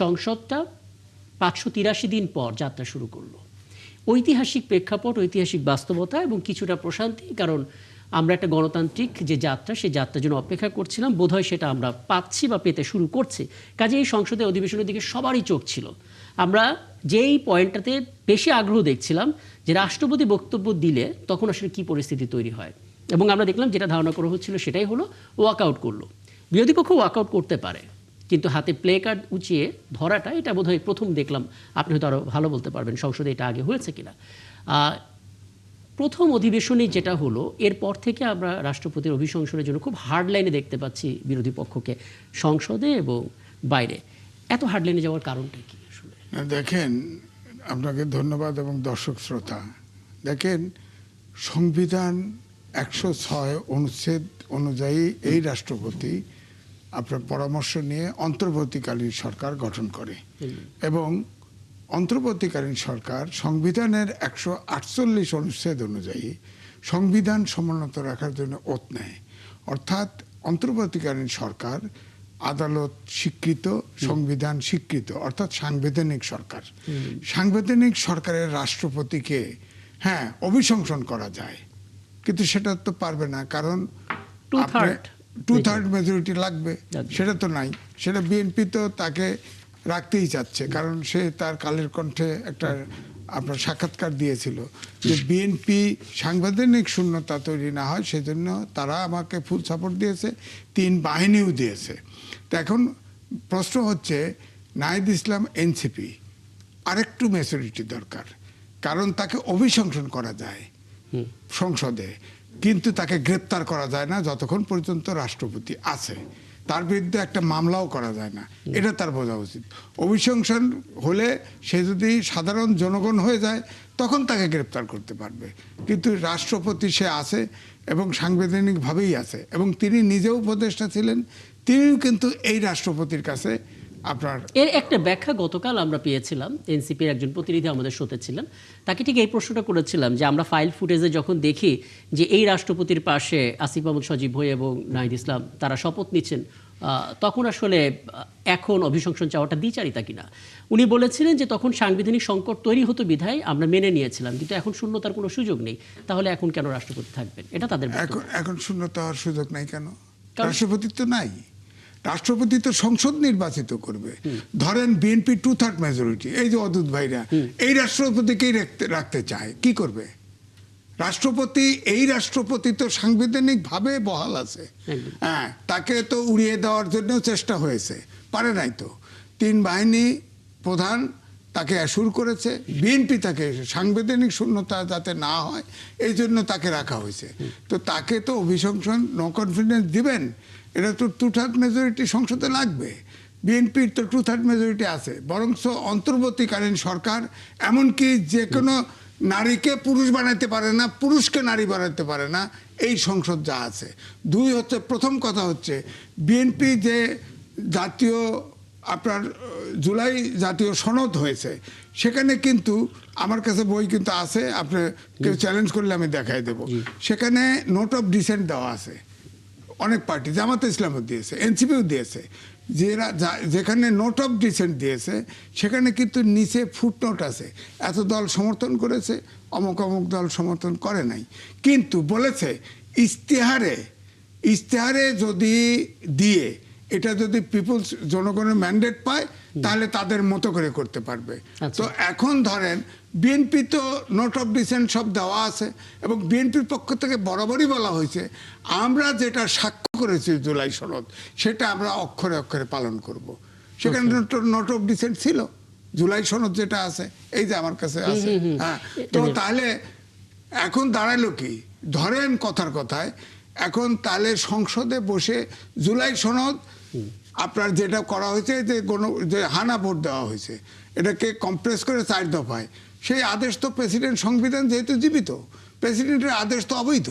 সংসদটা 583 দিন পর যাত্রা শুরু করলো। ঐতিহাসিক প্রেক্ষাপট, ঐতিহাসিক বাস্তবতা এবং কিছুটা প্রশান্তি, কারণ আমরা একটা গণতান্ত্রিক যে যাত্রা, সেই যাত্রার জন্য অপেক্ষা করছিলাম, বোধহয় সেটা আমরা পাচ্ছি বা পেতে শুরু করছি। কাজে এই সংসদে অধিবেশনের দিকে সবারই চোখ ছিল। আমরা যেই পয়েন্টটাতে বেশি আগ্রহ দেখছিলাম যে রাষ্ট্রপতি বক্তব্য দিলে তখন আসলে কী পরিস্থিতি তৈরি হয়, এবং আমরা দেখলাম যেটা ধারণা করা হচ্ছিল সেটাই হলো, ওয়াকআউট করলো। বিরোধী পক্ষ ওয়াকআউট করতে পারে, কিন্তু হাতে প্লে কার্ড উঁচিয়ে ধরাটা, এটা বোধহয় প্রথম দেখলাম। আপনি হয়তো আরও ভালো বলতে পারবেন সংসদে এটা আগে হয়েছে কিনা। প্রথম অধিবেশনে যেটা হলো, এরপর থেকে আমরা রাষ্ট্রপতির অভিশংসনের জন্য খুব হার্ড লাইনে দেখতে পাচ্ছি বিরোধী পক্ষকে সংসদে এবং বাইরে। এত হার্ড লাইনে যাওয়ার কারণটা কি আসলে? দেখেন, আপনাকে ধন্যবাদ এবং দর্শক শ্রোতা। দেখেন, সংবিধান 106 অনুচ্ছেদ অনুযায়ী এই রাষ্ট্রপতি আপনার পরামর্শ নিয়ে অন্তর্বর্তীকালীন সরকার গঠন করে, এবং অন্তর্বর্তীকালীন সরকার সংবিধানের 148 অনুচ্ছেদ অনুযায়ী সংবিধান সমুন্নত রাখার জন্য ওত নেয়। অর্থাৎ অন্তর্বর্তীকালীন সরকার আদালত স্বীকৃত, সংবিধান স্বীকৃত, অর্থাৎ সাংবিধানিক সরকার। সাংবিধানিক সরকারের রাষ্ট্রপতিকে অভিশংসন করা যায়, কিন্তু সেটা তো পারবে না, কারণ টু থার্ড মেজরিটি লাগবে। সেটা তো নাই। সেটা বিএনপি তো তাকে রাখতেই চাচ্ছে, কারণ সে তার কালের কণ্ঠে একটা আপনার সাক্ষাৎকার দিয়েছিল যে বিএনপি সাংবিধানিক শূন্যতা তৈরি না হয় সেজন্য তারা আমাকে ফুল সাপোর্ট দিয়েছে, 3 বাহিনীও দিয়েছে। তো এখন প্রশ্ন হচ্ছে, নাহিদ ইসলাম এনসিপি আরেকটু মেজরিটি দরকার, কারণ তাকে অভিশংসন করা যায় সংসদে, কিন্তু তাকে গ্রেপ্তার করা যায় না যতক্ষণ পর্যন্ত রাষ্ট্রপতি আছে। তার বিরুদ্ধে একটা মামলাও করা যায় না, এটা তার বোঝা উচিত। অভিশংসন হলে সে যদি সাধারণ জনগণ হয়ে যায় তখন তাকে গ্রেপ্তার করতে পারবে, কিন্তু রাষ্ট্রপতি সে আছে এবং সাংবিধানিকভাবেই আছে, এবং তিনি নিজেও উপদেষ্টা ছিলেন। তিনিও কিন্তু এই রাষ্ট্রপতির কাছে আপনার এর একটা ব্যাখ্যা গতকাল আমরা পেয়েছিলাম। এনসিপির একজন প্রতিনিধি আমাদের শোতে ছিলেন, তাকে ঠিক এই প্রশ্নটা করেছিলাম যে আমরা ফাইল ফুটেজে যখন দেখি যে এই রাষ্ট্রপতির পাশে আসিফ মাহমুদ সজীব ভুঁইয়া এবং নাহিদ ইসলাম তারা শপথ নিচ্ছেন, তখন আসলে এখন অভিশংসন চাওয়াটা দ্বিচারিতা কিনা। উনি বলেছিলেন যে তখন সাংবিধানিক সংকট তৈরি হতো বিধায় আমরা মেনে নিয়েছিলাম, কিন্তু এখন শূন্যতার কোনো সুযোগ নেই। তাহলে এখন কেন রাষ্ট্রপতি থাকবেন? এটা তাদের এখন শূন্যতা হওয়ার সুযোগ নাই কেন? রাষ্ট্রপতি তো নাই। রাষ্ট্রপতি তো সংসদ নির্বাচিত করবে। ধরেন বিএনপি 2/3 মেজরিটি, এই যে অদূত ভাইরা এই রাষ্ট্রপতিকেই রাখতে চায়, কি করবে রাষ্ট্রপতি? এই রাষ্ট্রপতি তো সাংবিধানিক ভাবে বহাল আছে। তাকে তো উড়িয়ে দেওয়ার জন্য চেষ্টা হয়েছে, পারে নাই তো। 3 বাহিনী প্রধান তাকে অ্যাসুর করেছে, বিএনপি তাকে সাংবিধানিক শূন্যতা যাতে না হয় এই জন্য তাকে রাখা হয়েছে। তো তাকে তো অভিশংসন নো কনফিডেন্স দিবেন, এটা তো 2/3 মেজরিটি সংসদে লাগবে। বিএনপির তো 2/3 মেজরিটি আছে, বরঞ্চ অন্তর্বর্তীকালীন সরকার এমনকি যে কোনো নারীকে পুরুষ বানাতে পারে না, পুরুষকে নারী বানাতে পারে না, এই সংসদ যা আছে। 2 হচ্ছে, প্রথম কথা হচ্ছে বিএনপি যে জাতীয় আপনার জুলাই জাতীয় সনদ হয়েছে, সেখানে কিন্তু আমার কাছে বই কিন্তু আছে, আপনি কেউ চ্যালেঞ্জ করলে আমি দেখাই দেব। সেখানে নোট অফ ডিসেন্ট দেওয়া আছে, অনেক পার্টি, জামাতে ইসলামও দিয়েছে, এনসিপিও দিয়েছে। যেখানে নোট অফ ডিসেন্ট দিয়েছে সেখানে কিন্তু নিচে ফুটনোট আছে, এত দল সমর্থন করেছে, অমুক অমুক দল সমর্থন করে নাই। কিন্তু বলেছে ইশতেহারে যদি দিয়ে এটা যদি পিপলস জনগণের ম্যান্ডেট পায় তাহলে তাদের মতো করে করতে পারবে। তো এখন ধরেন বিএনপি তো নোট অফ ডিসেন্ট সব দেওয়া আছে, এবং বিএনপির পক্ষ থেকে বরাবরই বলা হয়েছে আমরা যেটা সাক্ষ্য করেছি জুলাই সনদ সেটা আমরা অক্ষরে অক্ষরে পালন করব। সেখানে নোট অফ ডিসেন্ট ছিল, জুলাই সনদ যেটা আছে, এই যে আমার কাছে আছে। তো তাহলে এখন দাঁড়ালো কি, ধরেন কথার কথায় এখন তাহলে সংসদে বসে জুলাই সনদ আপনার যেটা করা হয়েছে যে হানা ভোট দেওয়া হয়েছে, এটাকে কম্প্রেস করে 4 দফায়, সেই আদেশ তো প্রেসিডেন্ট, সংবিধান যেহেতু জীবিত, প্রেসিডেন্টের আদেশ তো অবৈধ।